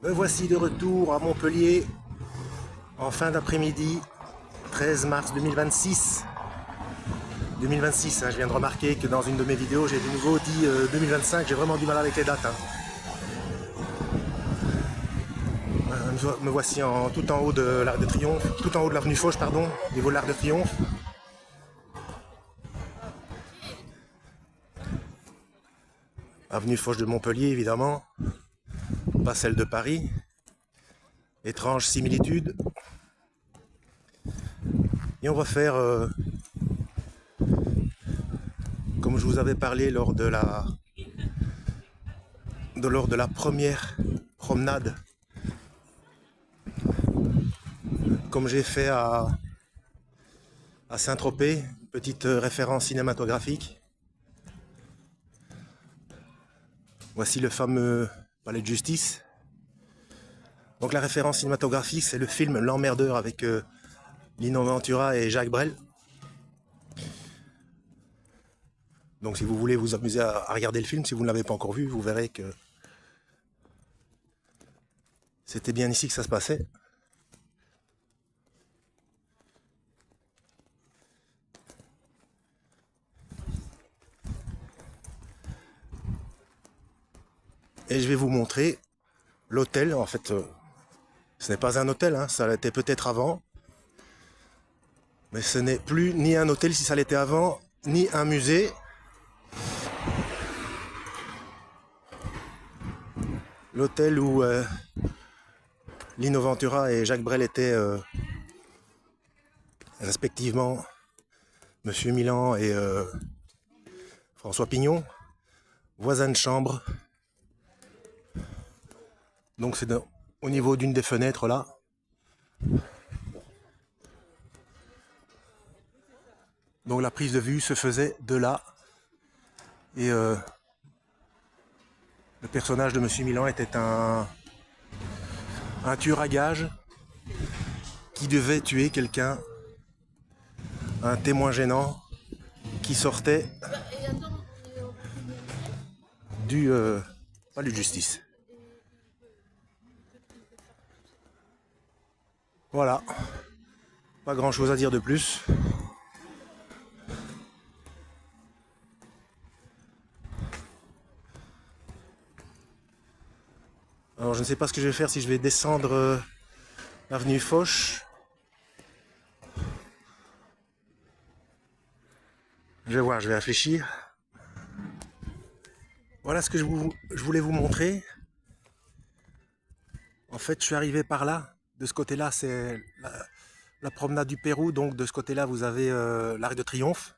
Me voici de retour à Montpellier en fin d'après-midi, 13 mars 2026. 2026, hein, je viens de remarquer que dans une de mes vidéos, j'ai de nouveau dit 2025, j'ai vraiment du mal avec les dates. Hein. Me voici tout en haut de l'Arc de Triomphe, tout en haut de l'avenue Foch, pardon, au niveau de l'Arc de Triomphe. Avenue Foch de Montpellier, évidemment, pas celle de Paris. Étrange similitude. Et on va faire, comme je vous avais parlé lors de la première promenade, comme j'ai fait à Saint-Tropez, petite référence cinématographique. Voici le fameux palais de justice. Donc la référence cinématographique, c'est le film L'Emmerdeur avec Lino Ventura et Jacques Brel. Donc si vous voulez vous amuser à regarder le film, si vous ne l'avez pas encore vu, vous verrez que c'était bien ici que ça se passait. Et je vais vous montrer l'hôtel. En fait, ce n'est pas un hôtel, hein, ça l'était peut-être avant. Mais ce n'est plus ni un hôtel si ça l'était avant, ni un musée. L'hôtel où Lino Ventura et Jacques Brel étaient respectivement Monsieur Milan et François Pignon, voisins de chambre. Donc c'est au niveau d'une des fenêtres là. Donc la prise de vue se faisait de là. Et le personnage de Monsieur Milan était un tueur à gages qui devait tuer quelqu'un, un témoin gênant qui sortait du palais de justice. Voilà, pas grand chose à dire de plus. Alors je ne sais pas ce que je vais faire, si je vais descendre l'avenue Foch. Je vais voir, je vais réfléchir. Voilà ce que je voulais vous montrer. En fait, je suis arrivé par là. De ce côté-là, c'est la promenade du Pérou. Donc de ce côté-là, vous avez l'Arc de Triomphe.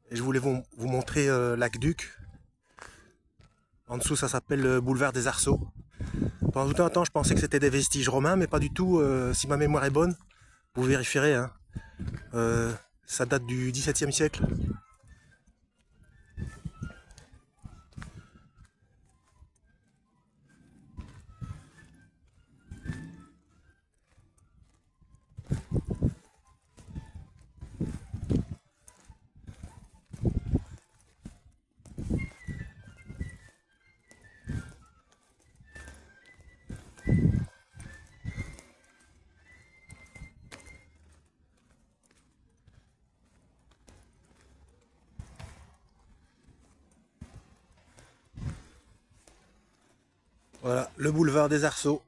Et je voulais vous montrer l'Aqueduc. En dessous, ça s'appelle le boulevard des Arceaux. Pendant tout un temps, je pensais que c'était des vestiges romains, mais pas du tout. Si ma mémoire est bonne, vous vérifierez. Hein. Ça date du XVIIe siècle. Voilà, le boulevard des Arceaux.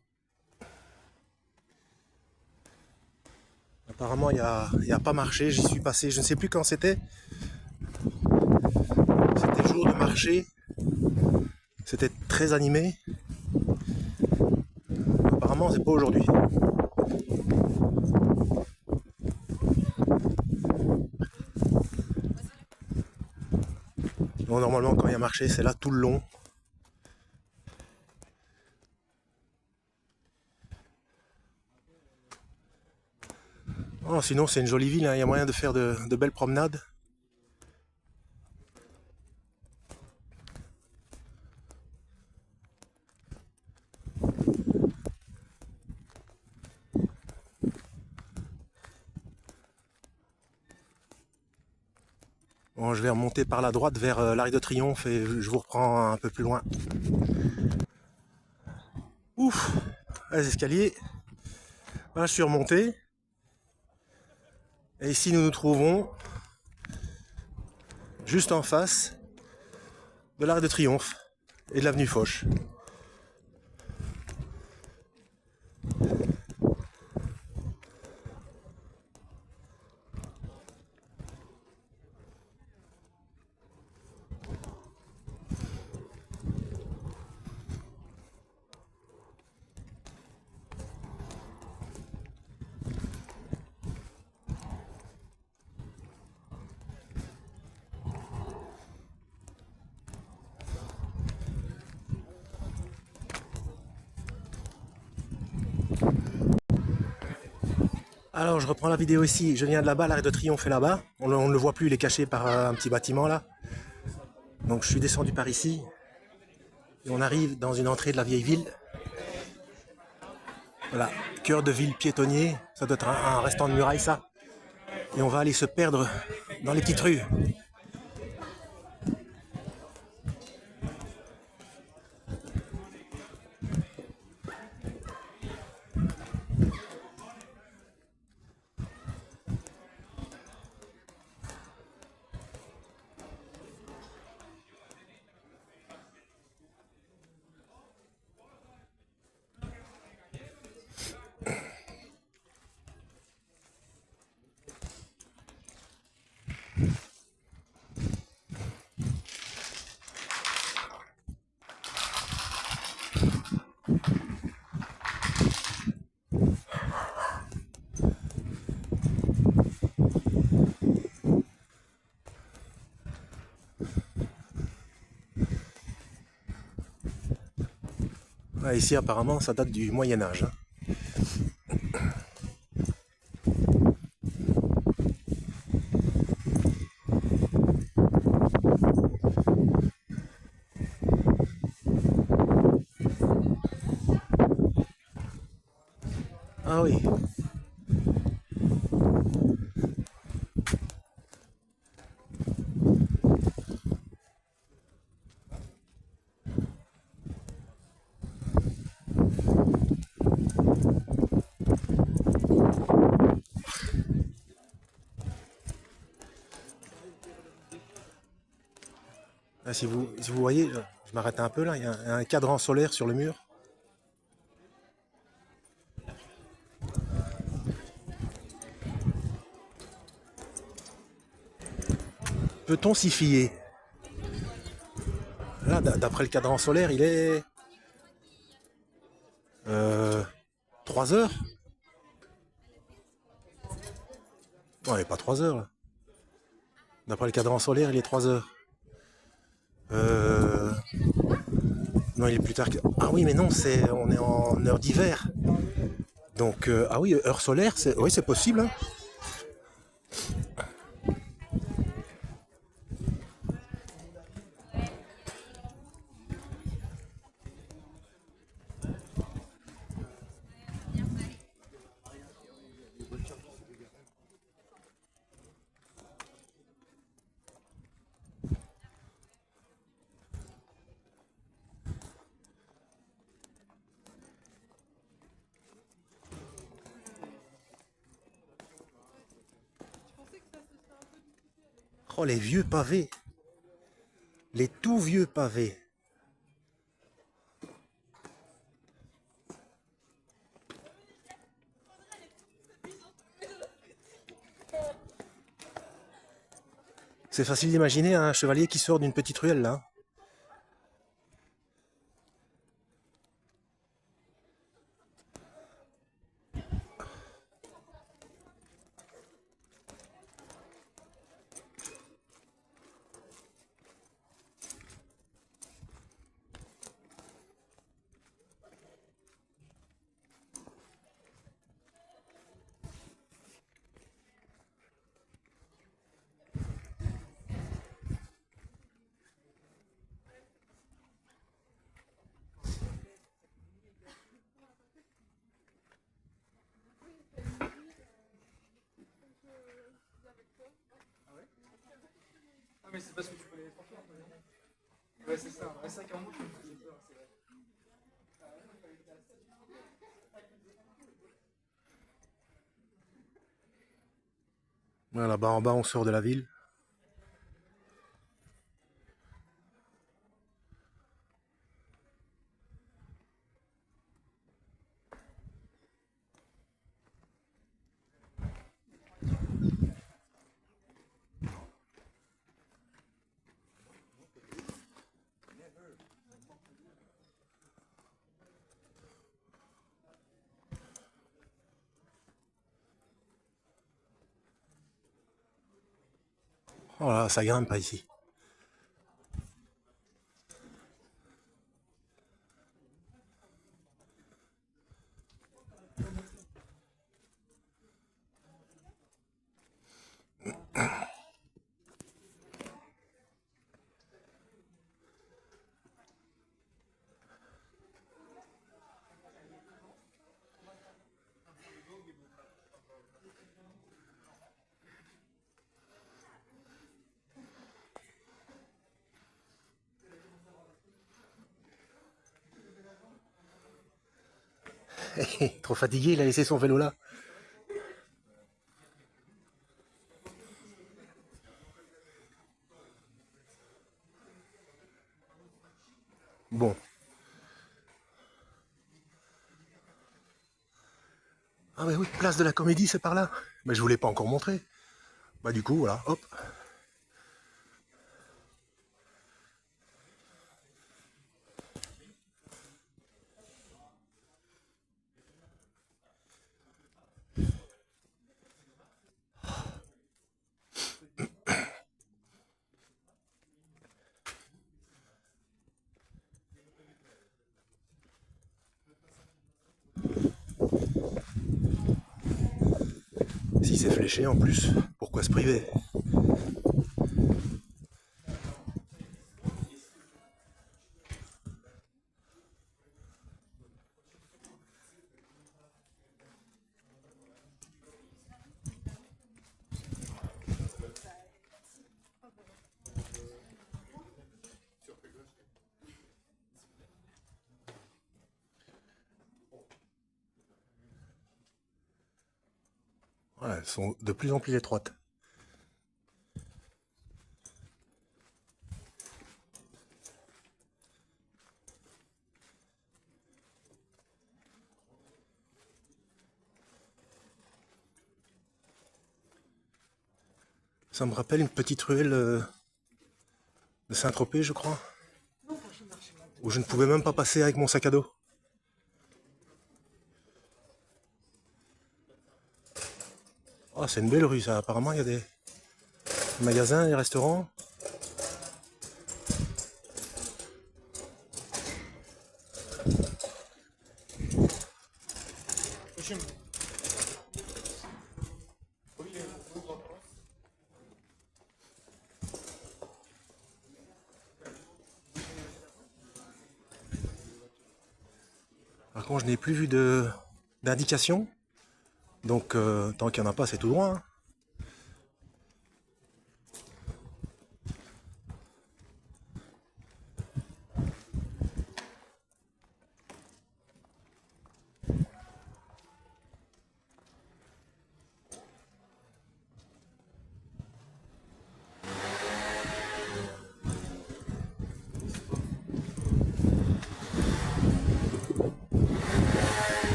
Apparemment, il n'y a pas marché. J'y suis passé, je ne sais plus quand c'était. C'était jour de marché. C'était très animé. Apparemment, c'est pas aujourd'hui. Bon, normalement, quand il y a marché, c'est là tout le long. Oh, sinon, c'est une jolie ville. Hein. Il y a moyen de faire de belles promenades. Bon, Bon, je vais remonter par la droite vers l'Arc de Triomphe et je vous reprends un peu plus loin. Ouf, les escaliers. Là, je suis remonté. Et ici, nous nous trouvons juste en face de l'Arc de Triomphe et de l'avenue Foch. Alors je reprends la vidéo ici, je viens de là-bas, l'Arc de Triomphe est là-bas. On ne le voit plus, il est caché par un petit bâtiment là. Donc je suis descendu par ici. Et on arrive dans une entrée de la vieille ville. Voilà, cœur de ville piétonnier, ça doit être un restant de muraille ça. Et on va aller se perdre dans les petites rues. Ouais, ici apparemment ça date du Moyen-Âge. Ah oui. Là, si vous voyez, je m'arrête un peu là, il y a un cadran solaire sur le mur. Peut-on s'y fier? Là, d'après le cadran solaire, il est 3 heures. Non, il n'est pas 3 heures là. D'après le cadran solaire, il est 3 heures. Non, il est plus tard que... Ah oui, mais non, on est en heure d'hiver. Donc, ah oui, heure solaire, oui, c'est possible. Hein. Oh, les vieux pavés. Les tout vieux pavés. C'est facile d'imaginer un chevalier qui sort d'une petite ruelle là. mais c'est parce que tu connais les transports. Ouais, c'est ça. Ouais, c'est ça qu'à un moment, je me faisais peur. C'est vrai. Voilà, là-bas en bas, on sort de la ville. Voilà, ça grimpe pas ici. Trop fatigué, il a laissé son vélo là. Bon. Ah mais oui, place de la Comédie, c'est par là. Mais je vous l'ai pas encore montré. Bah du coup, voilà, hop. Si c'est fléché en plus, pourquoi se priver? Ouais, elles sont de plus en plus étroites. Ça me rappelle une petite ruelle de Saint-Tropez, je crois, où je ne pouvais même pas passer avec mon sac à dos. Oh, c'est une belle rue ça, apparemment il y a des magasins, des restaurants. Par contre, je n'ai plus vu d'indication. Donc, tant qu'il n'y en a pas, c'est tout droit, hein.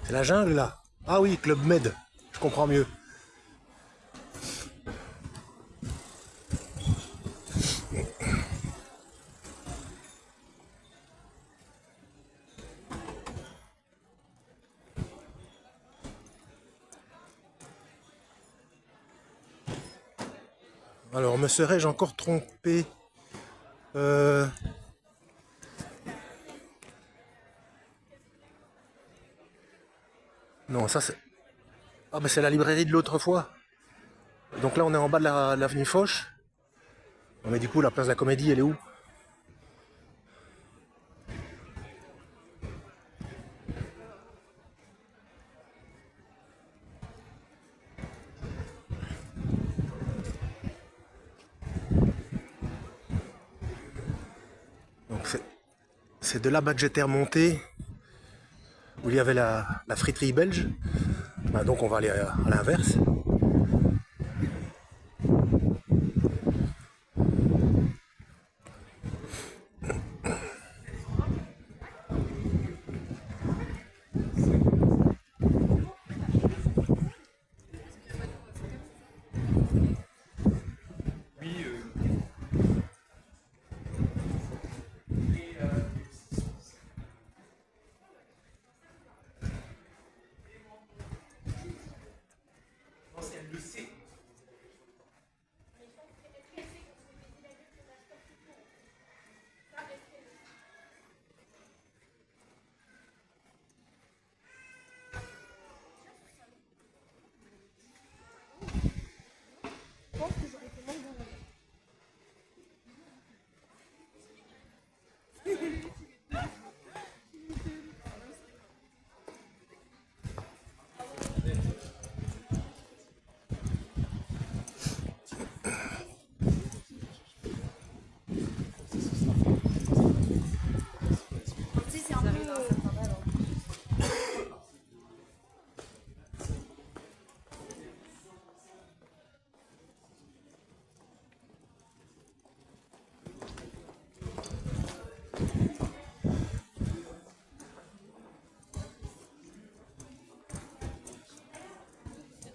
C'est la jungle là. Ah oui, Club Med, je comprends mieux. Alors, me serais-je encore trompé? Euh, Non, ça c'est... Ah ben c'est la librairie de l'autre fois. Donc là on est en bas de l'avenue Foch. Non, mais du coup la place de la Comédie elle est où? Donc c'est de là-bas que j'étais remonté, où il y avait la friterie belge. Ben, donc on va aller à l'inverse. Oui, non, c'est elle le sait.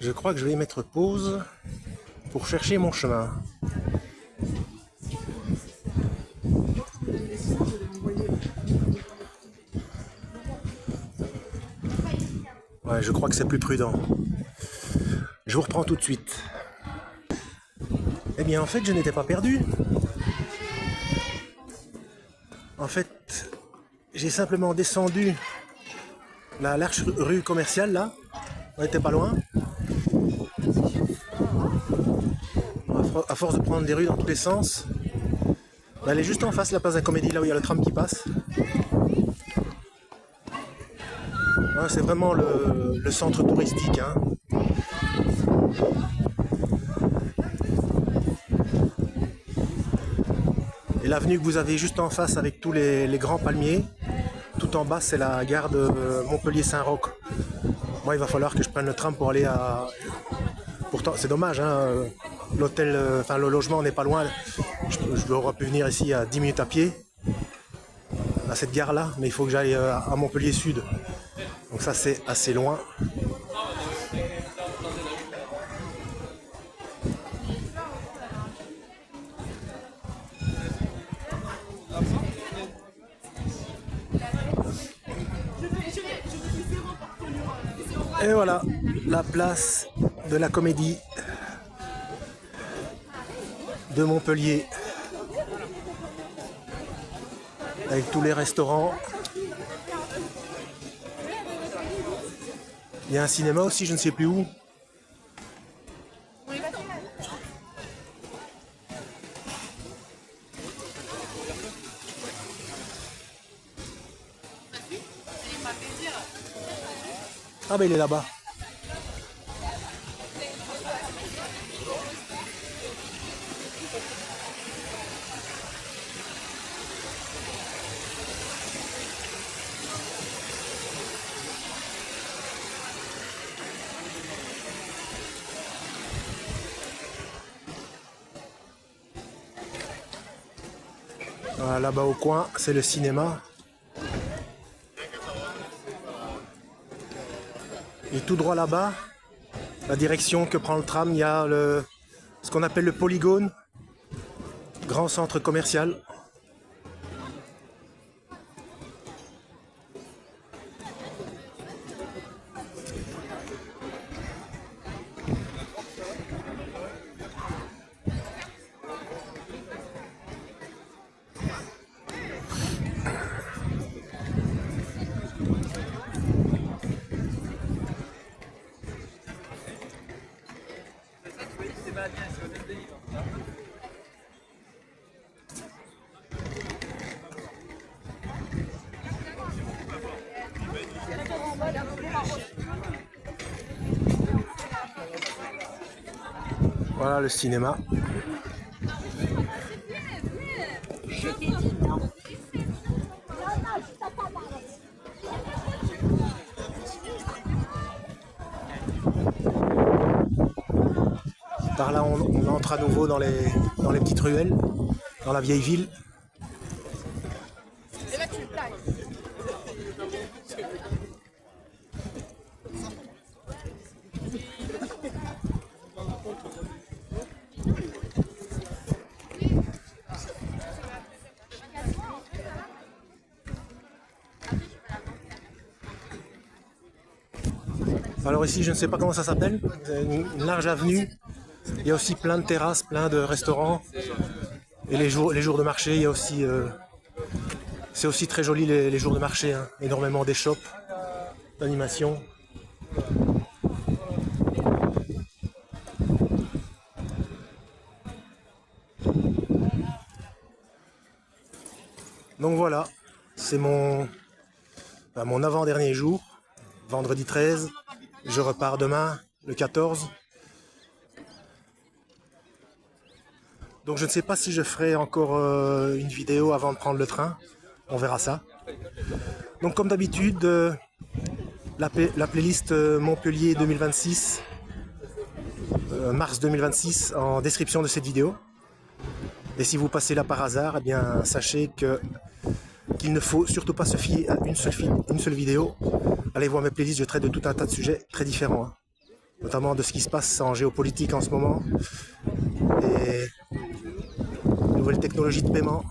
Je crois que je vais mettre pause pour chercher mon chemin. Ouais, je crois que c'est plus prudent. Je vous reprends tout de suite. Eh bien, en fait, je n'étais pas perdu. En fait, j'ai simplement descendu la large rue commerciale, là. On n'était pas loin. À force de prendre des rues dans tous les sens, elle est juste en face, la place de la Comédie, là où il y a le tram qui passe. Ouais, c'est vraiment le centre touristique, hein. Et l'avenue que vous avez juste en face avec tous les grands palmiers, tout en bas c'est la gare de Montpellier-Saint-Roch. Moi il va falloir que je prenne le tram pour aller à... Pourtant c'est dommage, hein, l'hôtel, enfin le logement n'est pas loin. Je aurais pu venir ici à 10 minutes à pied, à cette gare là, mais il faut que j'aille à Montpellier Sud. Donc ça c'est assez loin. Et voilà, la place de la Comédie de Montpellier. Avec tous les restaurants. Il y a un cinéma aussi, je ne sais plus où. Ah ben il est là-bas. Voilà, là-bas au coin, c'est le cinéma. Et tout droit là-bas, la direction que prend le tram, il y a ce qu'on appelle le Polygone, grand centre commercial. Voilà le cinéma. Par là, on entre à nouveau dans les petites ruelles, dans la vieille ville. Alors ici, je ne sais pas comment ça s'appelle, c'est une large avenue. Il y a aussi plein de terrasses, plein de restaurants. Et les jours de marché, il y a aussi... c'est aussi très joli les jours de marché, hein. Énormément des shops, d'animation. Donc voilà, c'est mon avant-dernier jour, vendredi 13. Je repars demain, le 14. Donc je ne sais pas si je ferai encore une vidéo avant de prendre le train. On verra ça. Donc comme d'habitude, la playlist Montpellier 2026, mars 2026 en description de cette vidéo. Et si vous passez là par hasard, eh bien sachez qu'il ne faut surtout pas se fier à une seule vidéo. Allez voir mes playlists, je traite de tout un tas de sujets très différents, hein. Notamment de ce qui se passe en géopolitique en ce moment, et nouvelles technologies de paiement,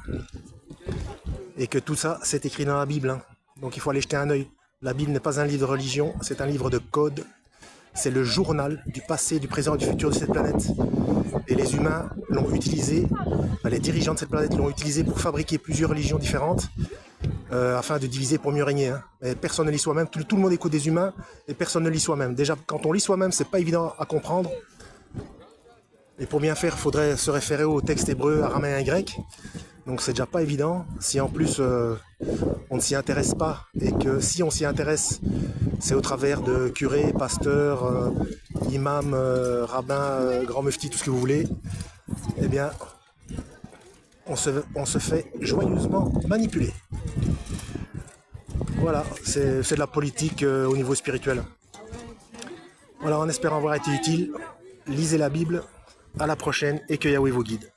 et que tout ça c'est écrit dans la Bible, hein. Donc il faut aller jeter un œil. La Bible n'est pas un livre de religion, c'est un livre de code. C'est le journal du passé, du présent et du futur de cette planète. Et les humains l'ont utilisé, les dirigeants de cette planète l'ont utilisé pour fabriquer plusieurs religions différentes, afin de diviser pour mieux régner, hein. Mais personne ne lit soi-même, tout le monde écoute des humains et personne ne lit soi-même. Déjà, quand on lit soi-même, c'est pas évident à comprendre. Et pour bien faire, il faudrait se référer au texte hébreu, araméen et grec. Donc c'est déjà pas évident. Si en plus on ne s'y intéresse pas, et que si on s'y intéresse, c'est au travers de curés, pasteurs, imams, rabbins, grands muftis, tout ce que vous voulez, eh bien on se fait joyeusement manipuler. Voilà, c'est de la politique au niveau spirituel. Voilà, en espérant avoir été utile, lisez la Bible. À la prochaine et que Yahweh vous guide.